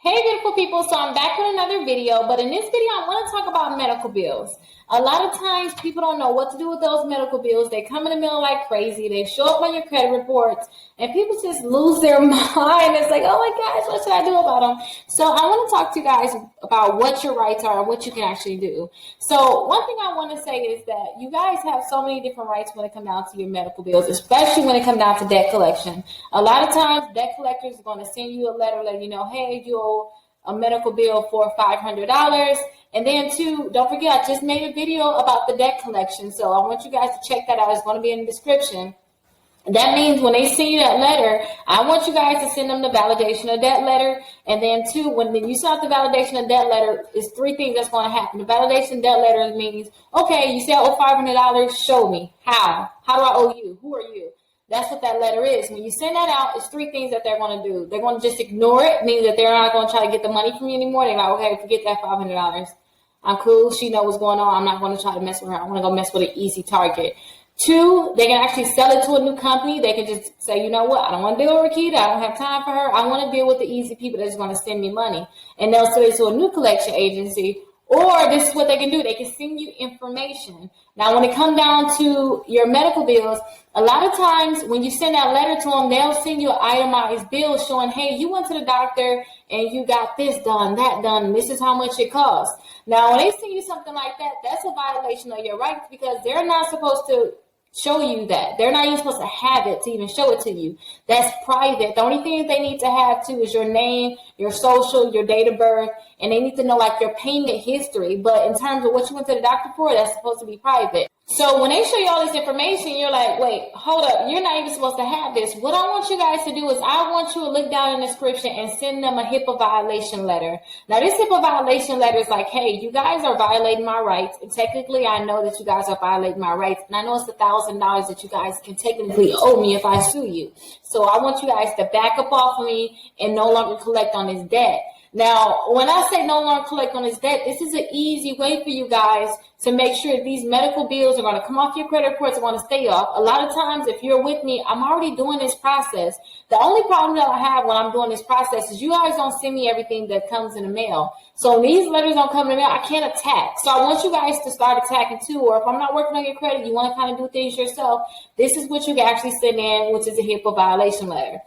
Hey beautiful people, so I'm back with another video, but in this video I want to talk about medical bills. A lot of times people don't know what to do with those medical bills. They come in the mail like crazy. They show up on your credit reports and people just lose their mind. It's like, oh my gosh, what should I do about them? So I want to talk to you guys about what your rights are and what you can actually do. So one thing I want to say is that you guys have so many different rights when it comes down to your medical bills, especially when it comes down to debt collection. A lot of times debt collectors are going to send you a letter letting you know, hey, you owe a medical bill for $500. And then too, don't forget, I just made a video about the debt collection. So I want you guys to check that out. It's going to be in the description. That means when they send you that letter, I want you guys to send them the validation of debt letter. And then too, when you send out the validation of debt letter, it's three things that's going to happen. The validation debt letter means, okay, you say I owe $500. Show me. How? How do I owe you? Who are you? That's what that letter is. When you send that out, it's three things that they're going to do. They're going to just ignore it, meaning that they're not going to try to get the money from you anymore. They're like, okay, forget that $500. I'm cool. She knows what's going on. I'm not going to try to mess with her. I want to go mess with an easy target. Two, they can actually sell it to a new company. They can just say, you know what? I don't want to deal with Rickita. I don't have time for her. I want to deal with the easy people that's going to send me money. And they'll sell it to a new collection agency. Or this is what they can do. They can send you information. Now, when it comes down to your medical bills, a lot of times when you send that letter to them, they'll send you an itemized bill showing, hey, you went to the doctor and you got this done, that done, and this is how much it costs. Now, when they send you something like that, that's a violation of your rights because they're not supposed to show you that. They're not even supposed to have it to even show it to you. That's private. The only thing they need to have too is your name, your social, your date of birth, and they need to know like your payment history. But in terms of what you went to the doctor for, that's supposed to be private. So when they show you all this information, you're like, wait, hold up. You're not even supposed to have this. What I want you guys to do is I want you to look down in the description and send them a HIPAA violation letter. Now, this HIPAA violation letter is like, hey, you guys are violating my rights. And technically, I know that you guys are violating my rights. And I know it's $1,000 that you guys can technically owe me if I sue you. So I want you guys to back up off of me and no longer collect on this debt. Now, when I say no longer collect on this debt, this is an easy way for you guys to make sure these medical bills are going to come off your credit reports and want to stay off. A lot of times, if you're with me, I'm already doing this process. The only problem that I have when I'm doing this process is you guys don't send me everything that comes in the mail. So when these letters don't come in the mail, I can't attack. So I want you guys to start attacking too. Or if I'm not working on your credit, you want to kind of do things yourself, this is what you can actually send in, which is a HIPAA violation letter.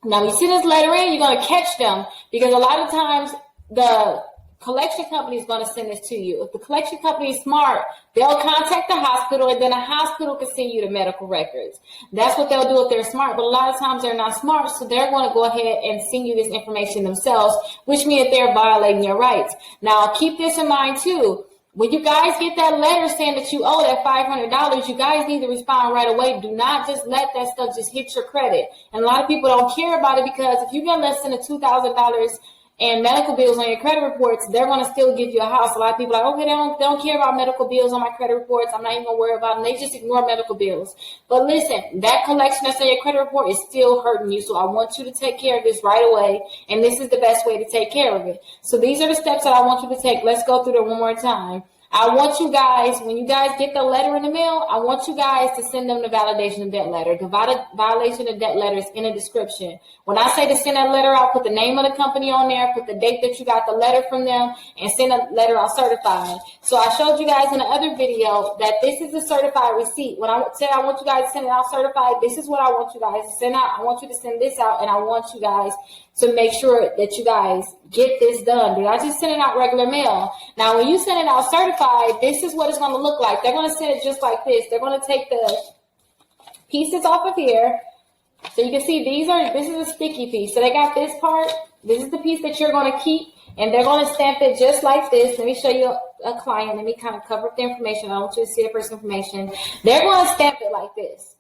Now, when you send this letter in, you're going to catch them because a lot of times the collection company is going to send this to you. If the collection company is smart, they'll contact the hospital and then the hospital can send you the medical records. That's what they'll do if they're smart. But a lot of times they're not smart, so they're going to go ahead and send you this information themselves, which means that they're violating your rights. Now, keep this in mind too. When you guys get that letter saying that you owe that $500, you guys need to respond right away. Do not just let that stuff just hit your credit. And a lot of people don't care about it because if you get less than $2,000 in medical bills on your credit reports, they're going to still give you a house. A lot of people are like, okay, they don't care about medical bills on my credit reports. I'm not even going to worry about them. They just ignore medical bills. But listen, that collection that's on your credit report is still hurting you. So I want you to take care of this right away. And this is the best way to take care of it. So these are the steps that I want you to take. Let's go through them one more time. I want you guys, when you guys get the letter in the mail, I want you guys to send them the validation of debt letter. The violation of debt letter is in the description. When I say to send that letter out, put the name of the company on there, put the date that you got the letter from them, and send a letter out certified. So I showed you guys in the other video that this is a certified receipt. When I say I want you guys to send it out certified, this is what I want you guys to send out. I want you to send this out, and I want you guys to make sure that you guys get this done. Do not just send it out regular mail. Now, when you send it out certified, this is what it's going to look like. They're going to send it just like this. They're going to take the pieces off of here. So you can see this is a sticky piece. So they got this part. This is the piece that you're going to keep, and they're going to stamp it just like this. Let me show you a client. Let me kind of cover up the information. I don't want you to see the person's information. They're going to stamp it like this.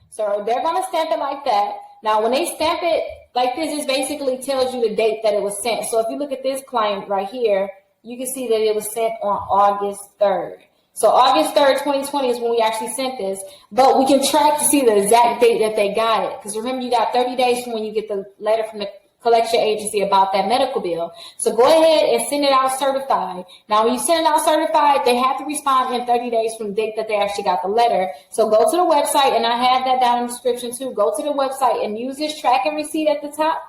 So they're going to stamp it like that. Now, when they stamp it like this, it basically tells you the date that it was sent. So if you look at this client right here, you can see that it was sent on August 3rd. So August 3rd, 2020 is when we actually sent this, but we can track to see the exact date that they got it. Because remember, you got 30 days from when you get the letter from the collection agency about that medical bill. So go ahead and send it out certified. Now, when you send it out certified, they have to respond in 30 days from the date that they actually got the letter. So go to the website, and I have that down in the description too. Go to the website and use this tracking receipt at the top.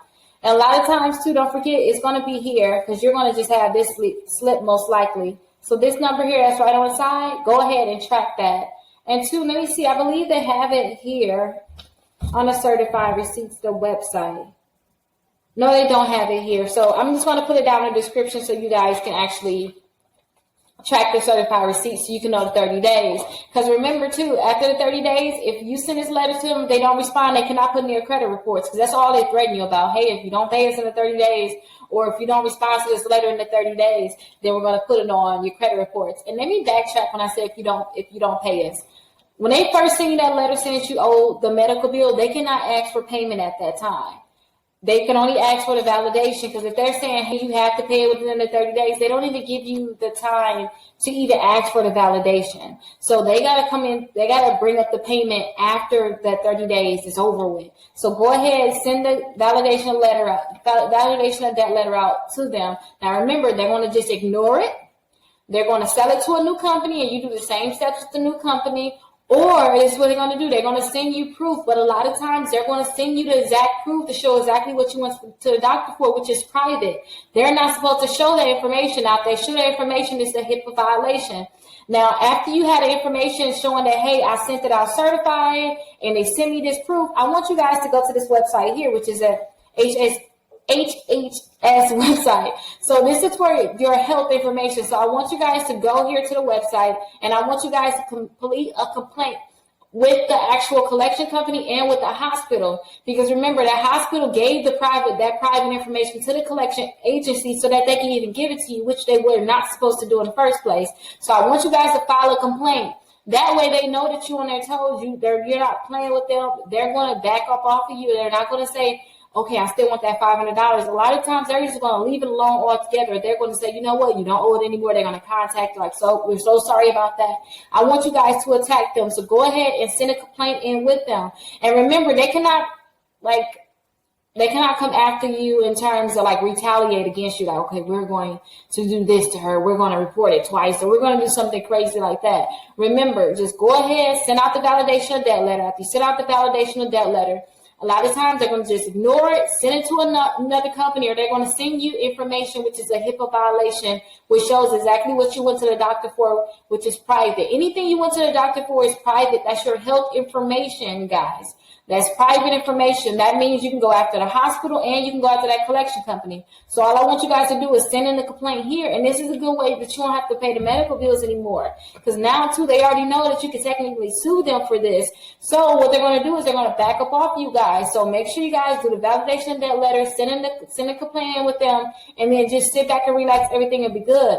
And a lot of times too, don't forget, it's going to be here because you're going to just have this slip most likely. So this number here that's right on the side, go ahead and track that. And two, let me see, I believe they have it here on the certified receipts, the website. No, they don't have it here. So I'm just going to put it down in the description so you guys can actually track the certified receipts so you can know the 30 days. Because remember too, after the 30 days, if you send this letter to them, they don't respond, they cannot put in their credit reports, because that's all they threaten you about. Hey, if you don't pay us in the 30 days, or if you don't respond to this letter in the 30 days, then we're going to put it on your credit reports. And let me backtrack when I say if you don't pay us. When they first send you that letter saying that you owe the medical bill, they cannot ask for payment at that time. They can only ask for the validation, because if they're saying, hey, you have to pay it within the 30 days, they don't even give you the time to even ask for the validation. So they got to come in, they got to bring up the payment after that 30 days is over with. So go ahead, send the validation of that letter out to them. Now remember, they're going to just ignore it. They're going to sell it to a new company, and you do the same steps with the new company. Or this is what they're going to do. They're going to send you proof, but a lot of times they're going to send you the exact proof to show exactly what you went to the doctor for, which is private. They're not supposed to show that information out. They show that information, is a HIPAA violation. Now, after you had the information showing that, hey, I sent it out certified and they sent me this proof, I want you guys to go to this website here, which is a HHS website. So this is for your health information. So I want you guys to go here to the website, and I want you guys to complete a complaint with the actual collection company and with the hospital, because remember, that hospital gave that private information to the collection agency so that they can even give it to you, which they were not supposed to do in the first place. So I want you guys to file a complaint. That way they know that you're on their toes. You're not playing with them. They're going to back up off of you. They're not going to say, okay, I still want that $500. A lot of times they're just going to leave it alone altogether. They're going to say, you know what, you don't owe it anymore. They're going to contact you like, so we're so sorry about that. I want you guys to attack them. So go ahead and send a complaint in with them. And remember, they cannot come after you in terms of like retaliate against you. Like, okay, we're going to do this to her. We're going to report it twice. Or we're going to do something crazy like that. Remember, just go ahead, send out the validation of debt letter. After you send out the validation of debt letter, a lot of times they're going to just ignore it, send it to another company, or they're going to send you information, which is a HIPAA violation, which shows exactly what you went to the doctor for, which is private. Anything you went to the doctor for is private. That's your health information, guys. That's private information. That means you can go after the hospital and you can go after that collection company. So all I want you guys to do is send in the complaint here. And this is a good way that you don't have to pay the medical bills anymore. Because now, too, they already know that you can technically sue them for this. So what they're going to do is they're going to back up off you guys. So make sure you guys do the validation of that letter, send the complaint in with them, and then just sit back and relax. Everything will be good.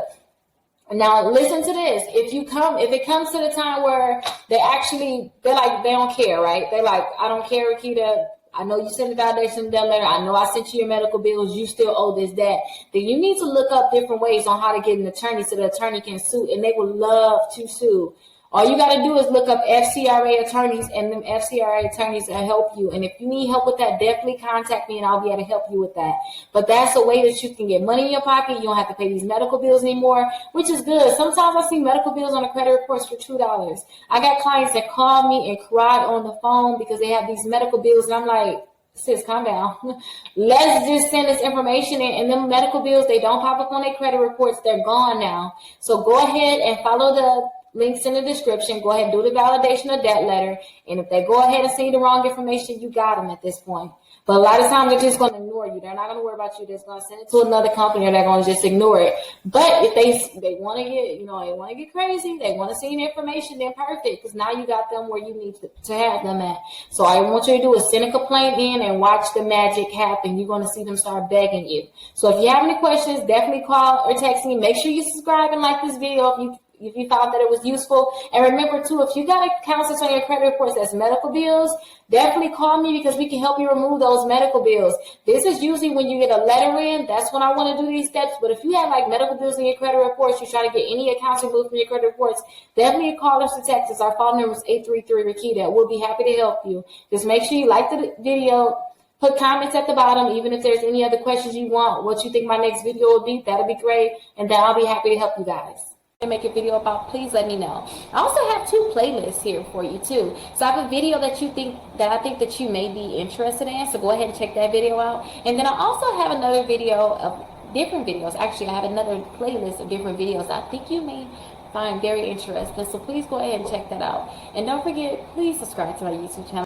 Now listen to this. If it comes to the time where they're like, they don't care, right? They're like, I don't care, Rickita. I know you sent the validation of that letter. I know I sent you your medical bills. You still owe this, that. Then you need to look up different ways on how to get an attorney so the attorney can sue, and they would love to sue. All you got to do is look up FCRA attorneys, and them FCRA attorneys will help you. And if you need help with that, definitely contact me and I'll be able to help you with that. But that's a way that you can get money in your pocket. You don't have to pay these medical bills anymore, which is good. Sometimes I see medical bills on the credit reports for $2. I got clients that call me and cry on the phone because they have these medical bills, and I'm like, sis, calm down. Let's just send this information in, and them medical bills, they don't pop up on their credit reports. They're gone now. So go ahead and follow the links in the description. Go ahead and do the validation of that letter. And if they go ahead and send you the wrong information, you got them at this point. But a lot of times they're just going to ignore you. They're not going to worry about you. They're just going to send it to another company, or they're going to just ignore it. But if they want to get, they want to get crazy, they want to see the information, then perfect, because now you got them where you need to have them at. So all I want you to do is send a complaint in and watch the magic happen. You're going to see them start begging you. So if you have any questions, definitely call or text me. Make sure you subscribe and like this video if you found that it was useful. And remember too, if you got accounts on your credit reports that's medical bills, definitely call me, because we can help you remove those medical bills. This is usually when you get a letter in, that's when I want to do these steps. But if you have like medical bills in your credit reports, you're trying to get any accounts removed from your credit reports, definitely call us or text us. Our phone number is 833-RICKITA. We'll be happy to help you. Just make sure you like the video. Put comments at the bottom, even if there's any other questions you want, what you think my next video will be, that'll be great. And then I'll be happy to help you guys. make a video about, please let me know. I also have 2 playlists here for you too. So I have a video that I think that you may be interested in, so go ahead and check that video out. And then I also have another video of different videos. Actually, I have another playlist of different videos I think you may find very interesting, so please go ahead and check that out. And don't forget, please subscribe to my YouTube channel.